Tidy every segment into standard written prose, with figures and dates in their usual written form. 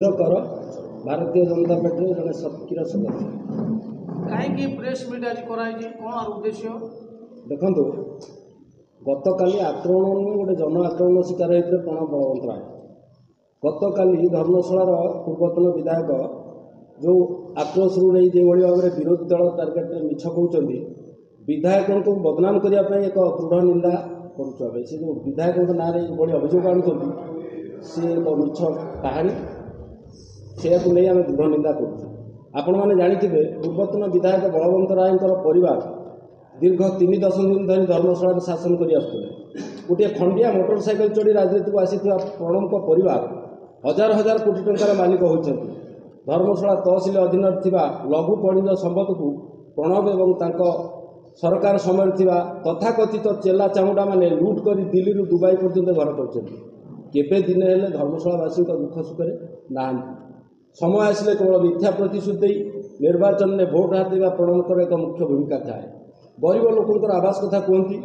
कर भारतीय जनता पार्टी जड़े सक्रिय सदस्य कहीं प्रेस मीट आज कौन उद्देश्य देखु गतकाली आक्रमण गोटे जन आक्रमण शिकार होते प्रणव बलवंत राय गतकाली धर्मशालार पूर्वतन विधायक जो आक्रोश नहीं भाव में विरोधी दल टार्गेट मिछ कहते विधायक को बदनाम करने एक दृढ़ निंदा करुवे से जो विधायक ना भाई अभियोग आणुंट सी एक मिछ कहानी से नहीं आम दृढ़ निंदा कर जानिथिबे पूर्वतन विधायक बलवंत राय परिवार दीर्घ 3 दशंधि धरी धर्मशाला शासन कर गोटे खंडिया मोटरसाइकेल चढ़ी राजनीति को आसीथिबा प्रणव परिवार हजार हजार कोटी टंकार मालिक होती धर्मशाला तहसिल अधीन लघु कणिज संपद को प्रणव एवं सरकार समय तथाकथित चेला चामुंडा माने लुट कर दिल्ली दुबई पर्यंत घर कर दिने हेले धर्मशालावासी दुख सुख ना समय आसिले केवल मिथ्या प्रतिश्रुति निर्वाचन में भोट हाथ देवा प्रणव एक मुख्य भूमिका थाए गरीब लोकंर आवास कथा कहती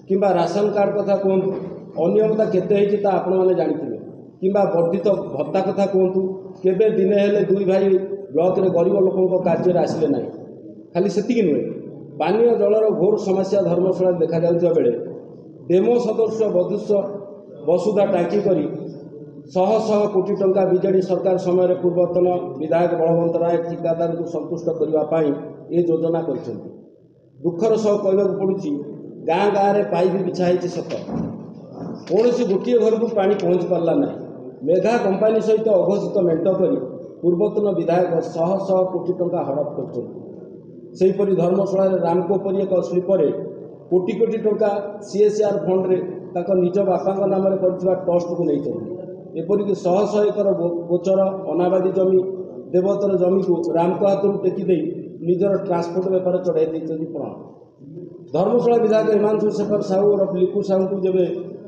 कि राशन कार्ड कथा कहतु अनियमता केते आपण मैंने जानिथिबे किंबा वर्धित भत्ता कथा कहतु केबे दिने हेले दुई भाई ब्लॉक रे गरीब लोकों कार्य आसिले ना खाली सेतिक नुहे पानीय जलर घोर समस्या धर्मशाला देखा जाउथिबा बेले डेमो सदस्य वसुधा टांकी करी शह शह कोटी टंका बीजेडी सरकार समय पूर्वतन विधायक बलवंत राय ठिकादार को संतुष्ट करने ये योजना कर दुखर सह कहवाक पड़ुछि गाँ गाँव में पाइप बिछाई सत कौन गोटे घर को पानी पहुँच पारा ना मेघा कंपानी सहित अघोषित मेट कर पूर्वतन विधायक शह शह कोटी टंका हड़प कर धर्मशाला रामको परी एक स्लीपर कोटी कोटी टंका सीएसआर फंड रे निज बापा नाम ट्रस्ट को नहीं एपरिक शह शह एकर गोचर अनाबादी जमी देवतर जमी को रामको हाथ टेकी निजर ट्रांसपोर्ट बेपार चढ़ाई प्रणव धर्मशाला विधायक हिमांशु शेखर साहू और लिकु साहू को जब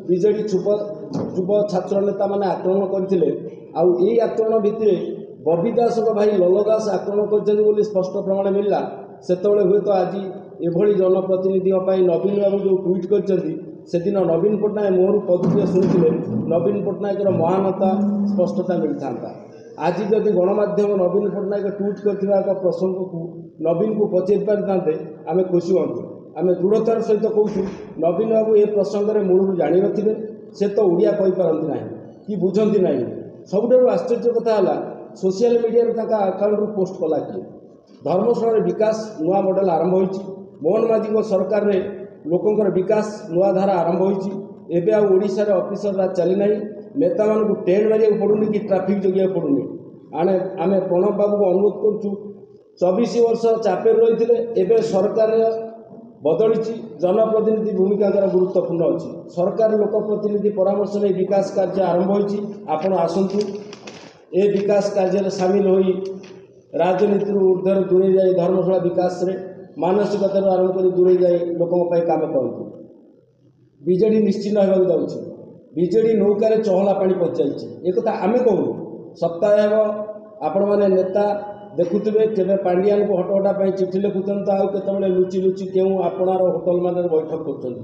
बीजेडी युव छात्र नेता मैंने आक्रमण करते आक्रमण भितर बबी दास भाई लल दास आक्रमण कर स्पष्ट प्रमाण मिलला से हुए तो आज एभली जनप्रतिनिधि नवीन बाबू जो ट्वीट कर सेदिन नवीन पट्टनायक मोहर पदवीय शुणुते नवीन पट्टनायकर महानता स्पष्टता मिलता आज जदि गणमाध्यम नवीन पट्टनायक ट्वीट कर प्रसंग को नवीन को पचारि पारि आम खुशी हूँ आम दृढ़तार सहित कहूँ नवीन बाबू ये प्रसंग में मूल जानी थे से तो ओडिया कहीपारती ना कि बुझती ना सबुठ आश्चर्य कथा है सोशल मीडिया आकाउंट पोस्ट कला किए धर्मशाला विकास नुआ मॉडल आरंभ हो मोहन माझी सरकार में लोकंर विकास नुआ धारा आरंभ होशार ऑफिसर राज चली ना नेता मानू टेंट मारे पड़ूनी कि ट्राफिक जगिया पड़ूनी आम प्रणव बाबू को अनुरोध करुँ 24 वर्ष चापेर रही सरकार बदली जनप्रतिनिधि भूमिका गुरुत्वपूर्ण अच्छी सरकार लोकप्रतिनिधि परामर्श नहीं विकास कार्य आरंभ होपण आसतु ए विकास कार्य सामिल हो राजनीति ऊर्धर दूरे जाए धर्मशाला विकास रे मानसिकता आरंभ कर दूरे जाए लोकों काम करतु बीजेडी निश्चिन्न होगा जाऊँगी बीजेडी नौकार चहला पानी पहुँचाई एक आम कहूँ सप्ताह आपण मैंने नेता देखुवे केवे पांडियान को हटहटा चिठी लिखुंत आते लुचि लुचि क्यों आपणार होटल मान बैठक कर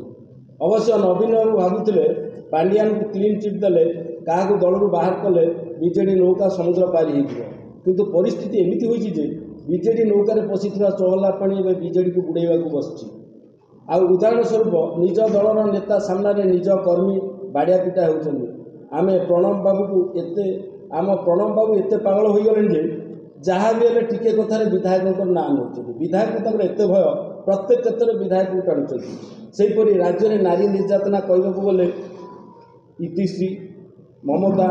अवश्य नवीन बाबू भावुले पांडियान को क्लीन चिट देले क्या दलू बाहर कले बीजेडी नौका समुद्र पारी किंतु परिस्थिति एमती होती बीजेडी नौकार पशि चहला पानी बीजेडी को बुड़ेवा बस उदाहरण स्वरूप निज दलर नेता सामने निज कर्मी बाड़िया पिटा होती आम प्रणव बाबू को आम प्रणव बाबू एत पागल हो गले जहाँ भी हेल्ले टिके कथार विधायक ना नौ विधायक एत भय प्रत्येक क्षेत्र में विधायक को टाणुपरी राज्य में नारी निर्यातना कहवाक गले इतिश्री ममता